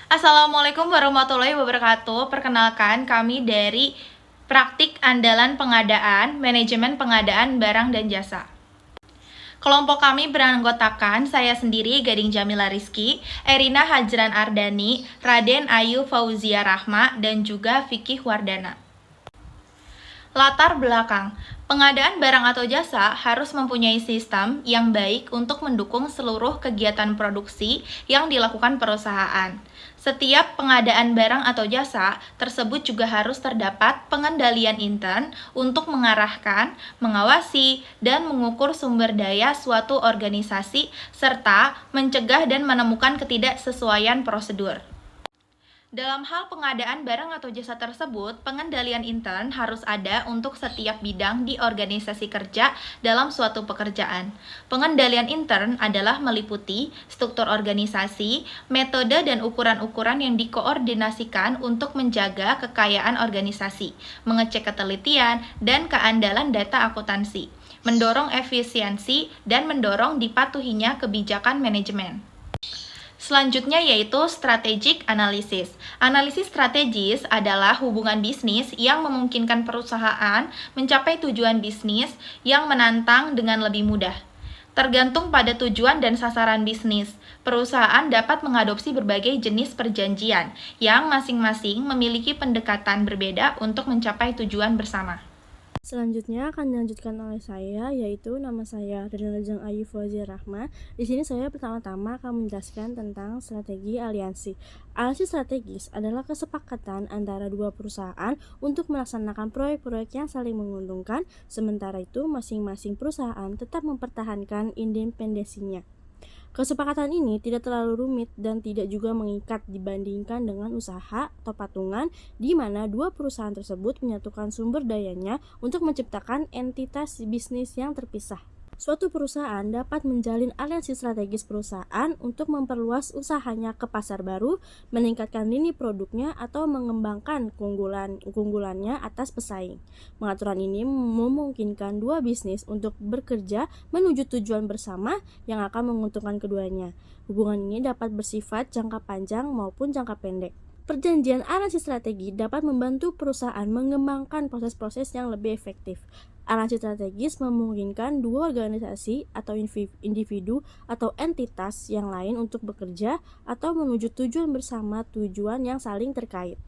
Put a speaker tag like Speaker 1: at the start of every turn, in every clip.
Speaker 1: Assalamualaikum warahmatullahi wabarakatuh. Perkenalkan, kami dari Praktik Andalan Pengadaan, Manajemen Pengadaan Barang dan Jasa. Kelompok kami beranggotakan saya sendiri, Gading Jamila Rizky, Erina Hajran Ardani, Raden Ayu Fauzia Rahma, dan juga Fikih Wardana. Latar belakang, pengadaan barang atau jasa harus mempunyai sistem yang baik untuk mendukung seluruh kegiatan produksi yang dilakukan perusahaan. Setiap pengadaan barang atau jasa tersebut juga harus terdapat pengendalian intern untuk mengarahkan, mengawasi, dan mengukur sumber daya suatu organisasi serta mencegah dan menemukan ketidaksesuaian prosedur. Dalam hal pengadaan barang atau jasa tersebut, pengendalian intern harus ada untuk setiap bidang di organisasi kerja dalam suatu pekerjaan. Pengendalian intern adalah meliputi struktur organisasi, metode dan ukuran-ukuran yang dikoordinasikan untuk menjaga kekayaan organisasi, mengecek ketelitian dan keandalan data akuntansi, mendorong efisiensi, dan mendorong dipatuhinya kebijakan manajemen. Selanjutnya yaitu strategic analysis. Analisis strategis adalah hubungan bisnis yang memungkinkan perusahaan mencapai tujuan bisnis yang menantang dengan lebih mudah. Tergantung pada tujuan dan sasaran bisnis, perusahaan dapat mengadopsi berbagai jenis perjanjian yang masing-masing memiliki pendekatan berbeda untuk mencapai tujuan bersama.
Speaker 2: Selanjutnya akan dilanjutkan oleh saya, yaitu nama saya Raden Ayu Fauzia Rahma. Di sini saya pertama-tama akan menjelaskan tentang strategi aliansi. Aliansi strategis adalah kesepakatan antara dua perusahaan untuk melaksanakan proyek-proyek yang saling menguntungkan, sementara itu masing-masing perusahaan tetap mempertahankan independensinya. Kesepakatan ini tidak terlalu rumit dan tidak juga mengikat dibandingkan dengan usaha atau patungan di mana dua perusahaan tersebut menyatukan sumber dayanya untuk menciptakan entitas bisnis yang terpisah. Suatu perusahaan dapat menjalin aliansi strategis perusahaan untuk memperluas usahanya ke pasar baru, meningkatkan lini produknya, atau mengembangkan keunggulannya atas pesaing. Pengaturan ini memungkinkan dua bisnis untuk bekerja menuju tujuan bersama yang akan menguntungkan keduanya. Hubungan ini dapat bersifat jangka panjang maupun jangka pendek. Perjanjian aliansi strategi dapat membantu perusahaan mengembangkan proses-proses yang lebih efektif. Aliansi strategis memungkinkan dua organisasi atau individu atau entitas yang lain untuk bekerja atau menuju tujuan bersama tujuan yang saling terkait.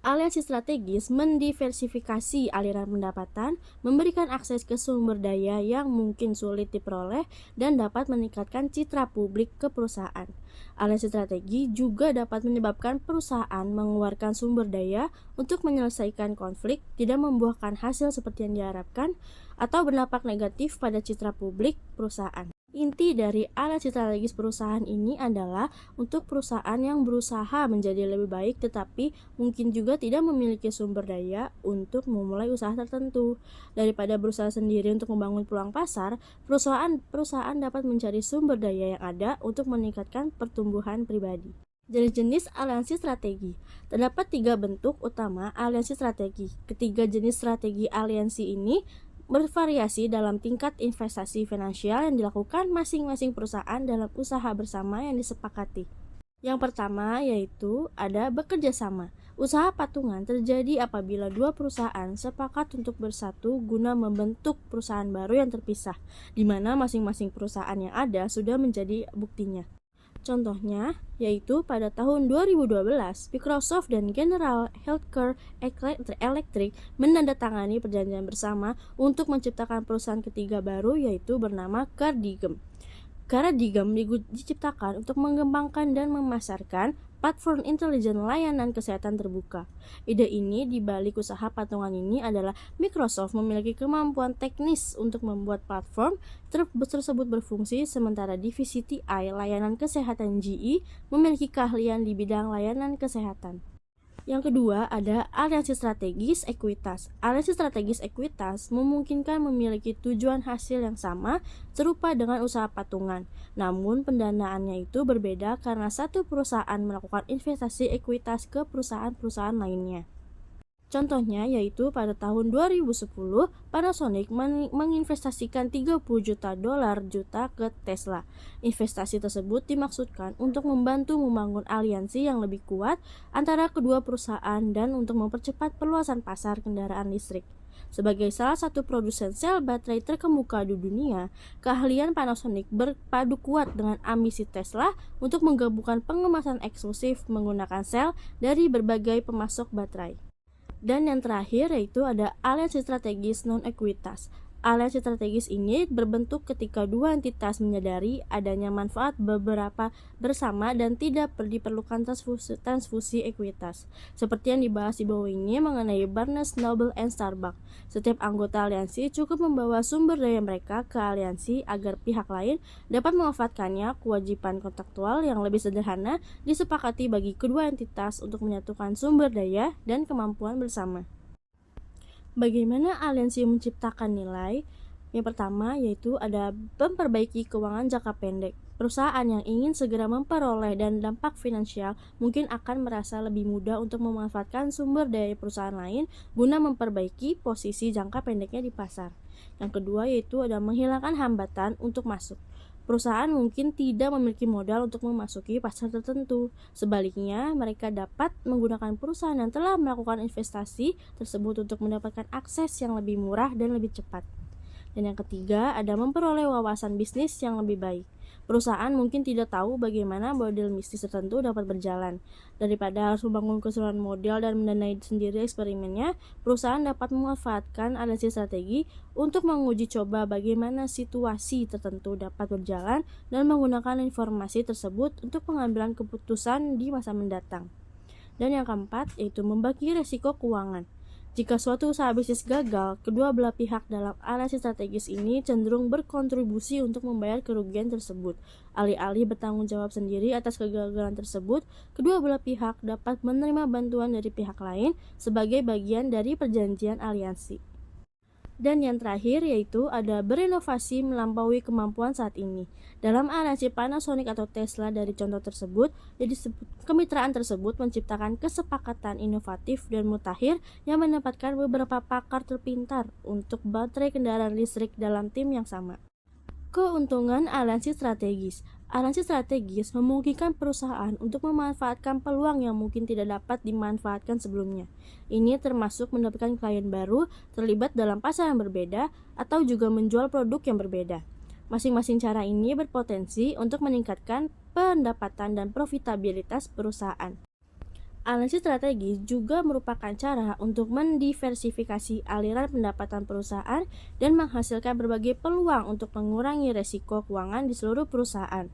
Speaker 2: Aliansi strategis mendiversifikasi aliran pendapatan, memberikan akses ke sumber daya yang mungkin sulit diperoleh, dan dapat meningkatkan citra publik ke perusahaan. Aliansi strategi juga dapat menyebabkan perusahaan mengeluarkan sumber daya untuk menyelesaikan konflik, tidak membuahkan hasil seperti yang diharapkan, atau berdampak negatif pada citra publik perusahaan. Inti dari aliansi strategis perusahaan ini adalah untuk perusahaan yang berusaha menjadi lebih baik tetapi mungkin juga tidak memiliki sumber daya untuk memulai usaha tertentu. Daripada berusaha sendiri untuk membangun peluang pasar, perusahaan dapat mencari sumber daya yang ada untuk meningkatkan pertumbuhan pribadi. Jenis-jenis aliansi strategi. Terdapat 3 bentuk utama aliansi strategi. Ketiga jenis strategi aliansi ini bervariasi dalam tingkat investasi finansial yang dilakukan masing-masing perusahaan dalam usaha bersama yang disepakati. Yang pertama yaitu ada bekerja sama. Usaha patungan terjadi apabila dua perusahaan sepakat untuk bersatu guna membentuk perusahaan baru yang terpisah, di mana masing-masing perusahaan yang ada sudah menjadi buktinya. Contohnya, yaitu pada tahun 2012, Microsoft dan General Healthcare Electric menandatangani perjanjian bersama untuk menciptakan perusahaan ketiga baru yaitu bernama Cardigan. Cardigan diciptakan untuk mengembangkan dan memasarkan platform intelijen layanan kesehatan terbuka. Ide ini di balik usaha patungan ini adalah Microsoft memiliki kemampuan teknis untuk membuat platform tersebut berfungsi, sementara divisi TI layanan kesehatan GE memiliki keahlian di bidang layanan kesehatan. Yang kedua ada aliansi strategis ekuitas. Aliansi strategis ekuitas memungkinkan memiliki tujuan hasil yang sama serupa dengan usaha patungan. Namun pendanaannya itu berbeda karena satu perusahaan melakukan investasi ekuitas ke perusahaan-perusahaan lainnya. Contohnya yaitu pada tahun 2010 Panasonic menginvestasikan 30 juta dolar ke Tesla. Investasi tersebut dimaksudkan untuk membantu membangun aliansi yang lebih kuat antara kedua perusahaan dan untuk mempercepat perluasan pasar kendaraan listrik. Sebagai salah satu produsen sel baterai terkemuka di dunia, keahlian Panasonic berpadu kuat dengan ambisi Tesla untuk menggabungkan pengemasan eksklusif menggunakan sel dari berbagai pemasok baterai. Dan yang terakhir yaitu ada aliansi strategis non-ekuitas. Aliansi strategis ini berbentuk ketika dua entitas menyadari adanya manfaat beberapa bersama dan tidak diperlukan transfusi ekuitas. Seperti yang dibahas di bawah ini mengenai Barnes, Noble, and Starbucks. Setiap anggota aliansi cukup membawa sumber daya mereka ke aliansi agar pihak lain dapat memanfaatkannya. Kewajiban kontraktual yang lebih sederhana disepakati bagi kedua entitas untuk menyatukan sumber daya dan kemampuan bersama. Bagaimana aliansi menciptakan nilai? Yang pertama yaitu ada memperbaiki keuangan jangka pendek. Perusahaan yang ingin segera memperoleh dan dampak finansial mungkin akan merasa lebih mudah untuk memanfaatkan sumber daya perusahaan lain guna memperbaiki posisi jangka pendeknya di pasar. Yang kedua yaitu ada menghilangkan hambatan untuk masuk. Perusahaan mungkin tidak memiliki modal untuk memasuki pasar tertentu. Sebaliknya, mereka dapat menggunakan perusahaan yang telah melakukan investasi tersebut untuk mendapatkan akses yang lebih murah dan lebih cepat. Dan yang ketiga, ada memperoleh wawasan bisnis yang lebih baik. Perusahaan mungkin tidak tahu bagaimana model bisnis tertentu dapat berjalan. Daripada harus membangun keseluruhan model dan mendanai sendiri eksperimennya, perusahaan dapat memanfaatkan analisis strategi untuk menguji coba bagaimana situasi tertentu dapat berjalan dan menggunakan informasi tersebut untuk pengambilan keputusan di masa mendatang. Dan yang keempat, yaitu membagi risiko keuangan. Jika suatu usaha bisnis gagal, kedua belah pihak dalam analisis strategis ini cenderung berkontribusi untuk membayar kerugian tersebut. Alih-alih bertanggung jawab sendiri atas kegagalan tersebut, kedua belah pihak dapat menerima bantuan dari pihak lain sebagai bagian dari perjanjian aliansi. Dan yang terakhir yaitu ada berinovasi melampaui kemampuan saat ini. Dalam aliansi Panasonic atau Tesla dari contoh tersebut, jadi kemitraan tersebut menciptakan kesepakatan inovatif dan mutakhir yang menempatkan beberapa pakar terpintar untuk baterai kendaraan listrik dalam tim yang sama. Keuntungan aliansi strategis. Aliansi strategis memungkinkan perusahaan untuk memanfaatkan peluang yang mungkin tidak dapat dimanfaatkan sebelumnya. Ini termasuk mendapatkan klien baru, terlibat dalam pasar yang berbeda, atau juga menjual produk yang berbeda. Masing-masing cara ini berpotensi untuk meningkatkan pendapatan dan profitabilitas perusahaan. Analisis strategi juga merupakan cara untuk mendiversifikasi aliran pendapatan perusahaan dan menghasilkan berbagai peluang untuk mengurangi resiko keuangan di seluruh perusahaan.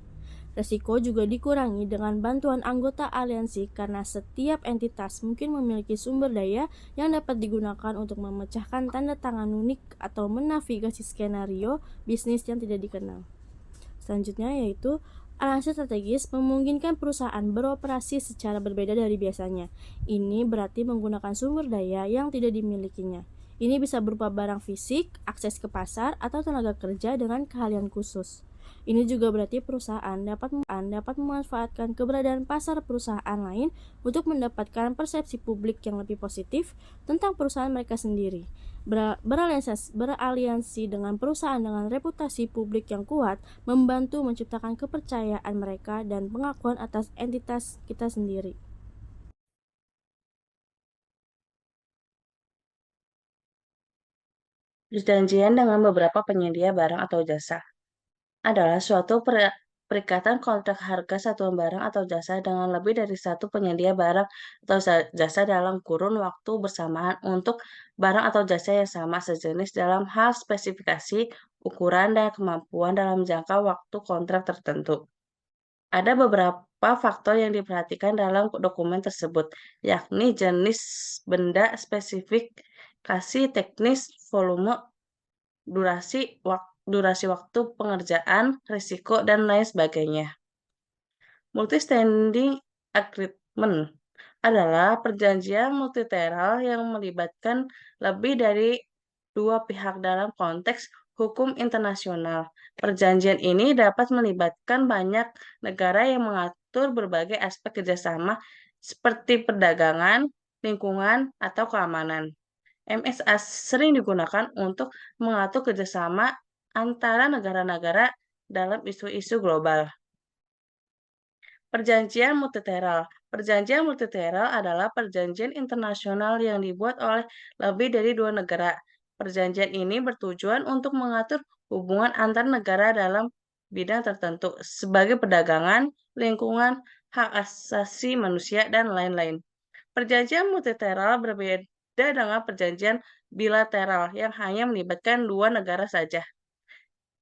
Speaker 2: Resiko juga dikurangi dengan bantuan anggota aliansi karena setiap entitas mungkin memiliki sumber daya yang dapat digunakan untuk memecahkan tanda tangan unik atau menavigasi skenario bisnis yang tidak dikenal. Selanjutnya yaitu analisis strategis memungkinkan perusahaan beroperasi secara berbeda dari biasanya. Ini berarti menggunakan sumber daya yang tidak dimilikinya. Ini bisa berupa barang fisik, akses ke pasar, atau tenaga kerja dengan keahlian khusus. Ini juga berarti perusahaan dapat memanfaatkan keberadaan pasar perusahaan lain untuk mendapatkan persepsi publik yang lebih positif tentang perusahaan mereka sendiri. Beraliansi dengan perusahaan dengan reputasi publik yang kuat membantu menciptakan kepercayaan mereka dan pengakuan atas entitas kita sendiri.
Speaker 3: Perjanjian dengan beberapa penyedia barang atau jasa adalah suatu perikatan kontrak harga satuan barang atau jasa dengan lebih dari satu penyedia barang atau jasa dalam kurun waktu bersamaan untuk barang atau jasa yang sama sejenis dalam hal spesifikasi, ukuran, dan kemampuan dalam jangka waktu kontrak tertentu. Ada beberapa faktor yang diperhatikan dalam dokumen tersebut, yakni jenis benda, spesifikasi teknis, volume, durasi waktu pengerjaan, risiko, dan lain sebagainya. Multi-standing agreement adalah perjanjian multilateral yang melibatkan lebih dari dua pihak dalam konteks hukum internasional. Perjanjian ini dapat melibatkan banyak negara yang mengatur berbagai aspek kerjasama seperti perdagangan, lingkungan, atau keamanan. MSA sering digunakan untuk mengatur kerjasama antara negara-negara dalam isu-isu global. Perjanjian multilateral. Perjanjian multilateral adalah perjanjian internasional yang dibuat oleh lebih dari dua negara. Perjanjian ini bertujuan untuk mengatur hubungan antar negara dalam bidang tertentu, sebagai perdagangan, lingkungan, hak asasi manusia, dan lain-lain. Perjanjian multilateral berbeda dengan perjanjian bilateral yang hanya melibatkan dua negara saja.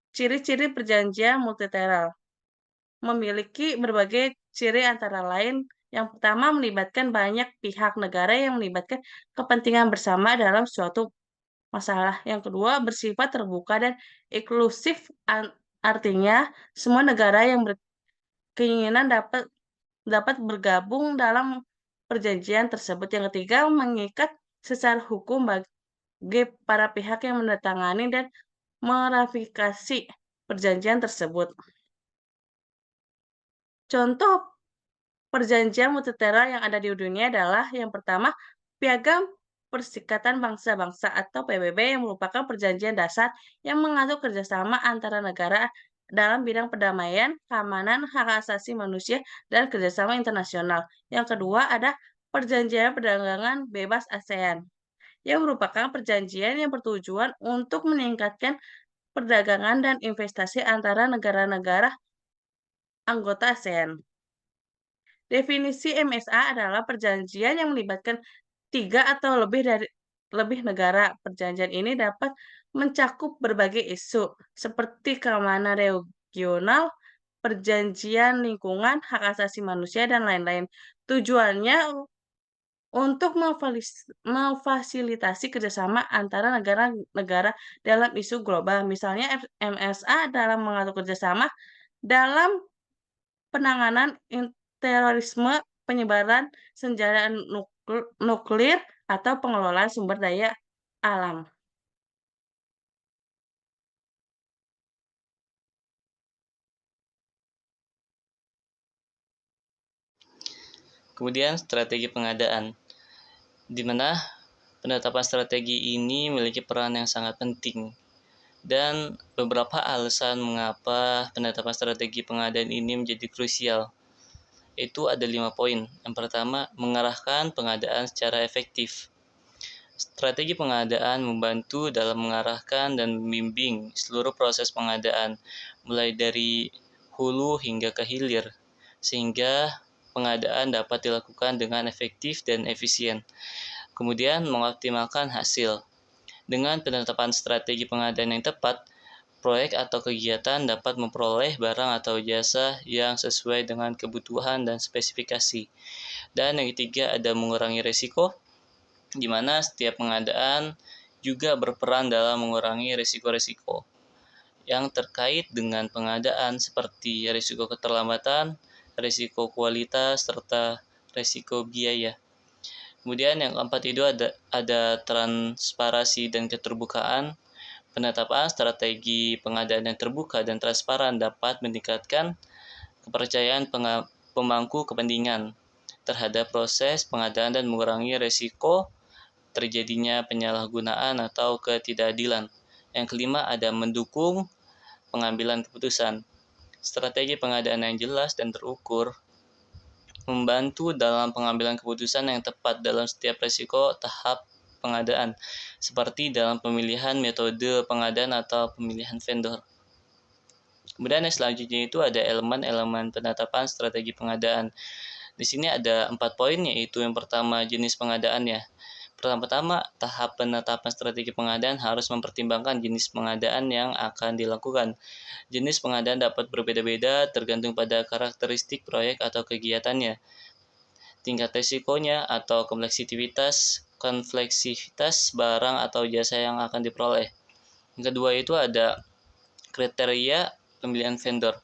Speaker 3: Ciri-ciri perjanjian multilateral memiliki berbagai ciri antara lain. Yang pertama, melibatkan banyak pihak negara yang melibatkan kepentingan bersama dalam suatu masalah. Yang kedua, bersifat terbuka dan inklusif, artinya semua negara yang berkeinginan dapat bergabung dalam perjanjian tersebut. Yang ketiga, mengikat secara hukum bagi para pihak yang menandatangani dan meratifikasi perjanjian tersebut. Contoh perjanjian multilateral yang ada di dunia adalah yang pertama, Piagam Perserikatan Bangsa-Bangsa atau PBB, yang merupakan perjanjian dasar yang mengatur kerjasama antara negara dalam bidang perdamaian, keamanan, hak asasi manusia, dan kerjasama internasional. Yang kedua ada Perjanjian Perdagangan Bebas ASEAN, yang merupakan perjanjian yang bertujuan untuk meningkatkan perdagangan dan investasi antara negara-negara anggota ASEAN. Definisi MSA adalah perjanjian yang melibatkan 3 atau lebih negara. Perjanjian ini dapat mencakup berbagai isu seperti keamanan regional, perjanjian lingkungan, hak asasi manusia, dan lain-lain. Tujuannya untuk memfasilitasi kerjasama antara negara-negara dalam isu global. Misalnya MSA dalam mengatur kerjasama dalam penanganan terorisme, penyebaran senjata nuklir, atau pengelolaan sumber daya alam.
Speaker 4: Kemudian strategi pengadaan, di mana penetapan strategi ini memiliki peran yang sangat penting. Dan beberapa alasan mengapa penetapan strategi pengadaan ini menjadi krusial. Itu ada 5 poin. Yang pertama, mengarahkan pengadaan secara efektif. Strategi pengadaan membantu dalam mengarahkan dan membimbing seluruh proses pengadaan, mulai dari hulu hingga ke hilir, sehingga pengadaan dapat dilakukan dengan efektif dan efisien. Kemudian, mengoptimalkan hasil. Dengan penetapan strategi pengadaan yang tepat, proyek atau kegiatan dapat memperoleh barang atau jasa yang sesuai dengan kebutuhan dan spesifikasi. Dan yang ketiga ada mengurangi risiko, di mana setiap pengadaan juga berperan dalam mengurangi risiko-risiko yang terkait dengan pengadaan seperti risiko keterlambatan, risiko kualitas, serta risiko biaya. Kemudian yang keempat itu ada transparansi dan keterbukaan. Penetapan strategi pengadaan yang terbuka dan transparan dapat meningkatkan kepercayaan pemangku kepentingan terhadap proses pengadaan dan mengurangi risiko terjadinya penyalahgunaan atau ketidakadilan. Yang kelima ada mendukung pengambilan keputusan. Strategi pengadaan yang jelas dan terukur membantu dalam pengambilan keputusan yang tepat dalam setiap risiko tahap pengadaan, seperti dalam pemilihan metode pengadaan atau pemilihan vendor. Kemudian yang selanjutnya itu ada elemen-elemen penetapan strategi pengadaan. Di sini ada 4 poin, yaitu yang pertama jenis pengadaannya. Pertama-tama, tahap penetapan strategi pengadaan harus mempertimbangkan jenis pengadaan yang akan dilakukan. Jenis pengadaan dapat berbeda-beda tergantung pada karakteristik proyek atau kegiatannya, tingkat risikonya atau kompleksitas barang atau jasa yang akan diperoleh. Yang kedua itu ada kriteria pemilihan vendor.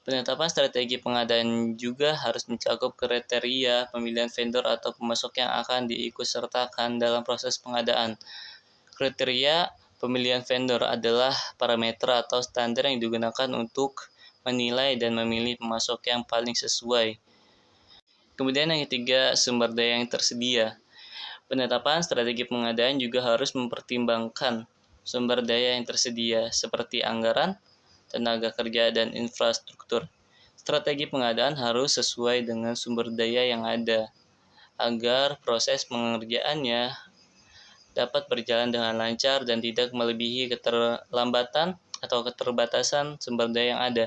Speaker 4: Penetapan strategi pengadaan juga harus mencakup kriteria pemilihan vendor atau pemasok yang akan diikutsertakan dalam proses pengadaan. Kriteria pemilihan vendor adalah parameter atau standar yang digunakan untuk menilai dan memilih pemasok yang paling sesuai. Kemudian yang ketiga, sumber daya yang tersedia. Penetapan strategi pengadaan juga harus mempertimbangkan sumber daya yang tersedia seperti anggaran, tenaga kerja, dan infrastruktur. Strategi pengadaan harus sesuai dengan sumber daya yang ada agar proses pengerjaannya dapat berjalan dengan lancar dan tidak melebihi keterlambatan atau keterbatasan sumber daya yang ada.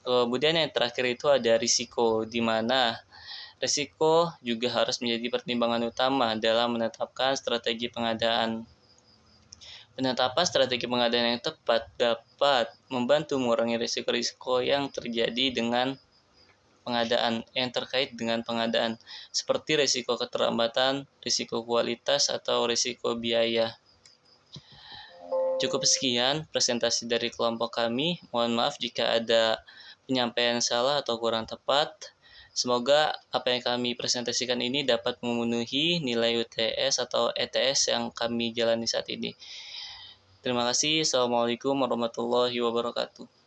Speaker 4: Kemudian yang terakhir itu ada risiko, di mana risiko juga harus menjadi pertimbangan utama dalam menetapkan strategi pengadaan. Penetapan strategi pengadaan yang tepat dapat membantu mengurangi risiko-risiko yang terjadi dengan pengadaan yang terkait dengan pengadaan, seperti risiko keterlambatan, risiko kualitas, atau risiko biaya. Cukup sekian presentasi dari kelompok kami. Mohon maaf jika ada penyampaian salah atau kurang tepat. Semoga apa yang kami presentasikan ini dapat memenuhi nilai UTS atau ETS yang kami jalani saat ini. Terima kasih. Assalamualaikum warahmatullahi wabarakatuh.